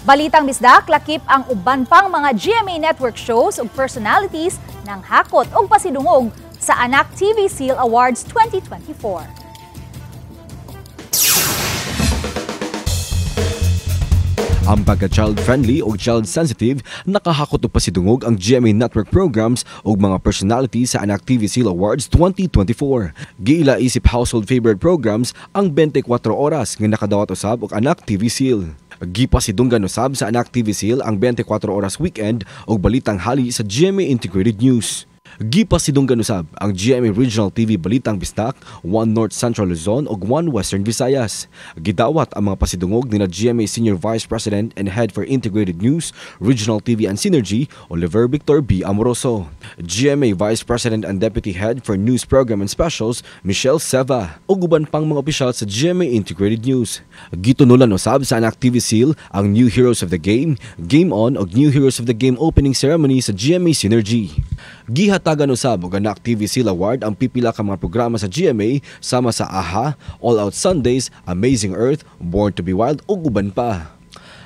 Balitang bisdak, lakip ang uban pang mga GMA Network shows ug personalities ng hakot ug pasidungog sa Anak TV Seal Awards 2024. Ang pagka-child-friendly o child-sensitive, nakahakot o pasidungog ang GMA Network programs o mga personalities sa Anak TV Seal Awards 2024. Giila isip household favorite programs ang 24 oras nga nakadawat usab og Anak TV Seal. Gipasidunggan usab sa Anak TV Seal ang 24 oras weekend o balitang hali sa GMA Integrated News. Gipasidunggan usab ang GMA Regional TV Balitang Bisdak, 1 North Central Luzon ug 1 Western Visayas. Gidawat ang mga pasidungog nila GMA Senior Vice President and Head for Integrated News, Regional TV and Synergy, Oliver Victor B. Amoroso. GMA Vice President and Deputy Head for News Program and Specials, Michelle Seva, ug uban pang mga opisyal sa GMA Integrated News. Gitunulan usab sa Anak TV Seal ang New Heroes of the Game, Game On ug New Heroes of the Game opening ceremony sa GMA Synergy. Gihatagan usab og Anak TV Seal Award ang pipila ka mga programa sa GMA sama sa AHA, All Out Sundays, Amazing Earth, Born to be Wild ug uban pa.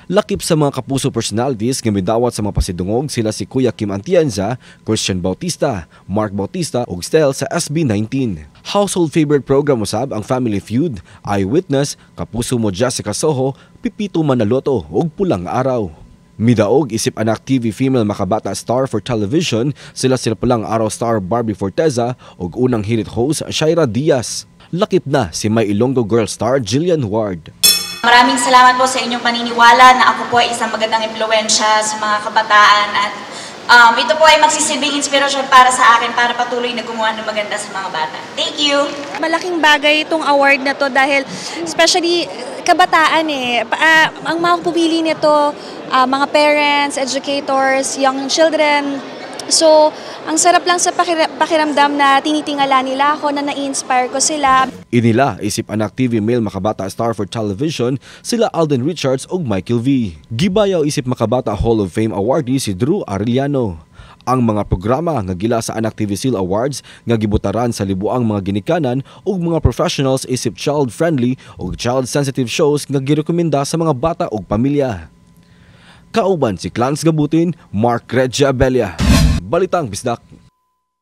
Lakip sa mga kapuso personalities nga midawat sa mga pasidungog sila si Kuya Kim Atienza, Christian Bautista, Mark Bautista ug Stel sa SB19. Household favorite program usab ang Family Feud, Eyewitness, Kapuso Mo Jessica Soho, Pipito Manaloto ug Pulang Araw. Midaog isip Anak TV female makabata star for television sila Pulang Araw star Barbie Forteza ug unang hirit host Shaira Diaz. Lakip na si May Ilonggo girl star Jillian Ward. Maraming salamat po sa inyong paniniwala na ako po ay isang magandang impluwensya sa mga kabataan at ito po ay magsisilbing inspirasyon para sa akin para patuloy na gumawa ng maganda sa mga bata. Thank you! Malaking bagay itong award na to dahil especially kabataan ang mga pupili nito, mga parents, educators, young children. So, ang sarap lang sa pakiramdam na tinitingala nila ako, na na-inspire ko sila. Inila isip Anak TV male makabata star for television sila Alden Richards ug Michael V. Gibayaw isip makabata Hall of Fame awardee si Drew Arellano. Ang mga programa nga gila sa Anak TV Seal Awards nga gibutaran sa libuang mga ginikanan ug mga professionals isip child-friendly ug child-sensitive shows nga girekomenda sa mga bata ug pamilya. Kauban si Clarence Gabutin, Mark Regia Abella. Balitang Bisdak.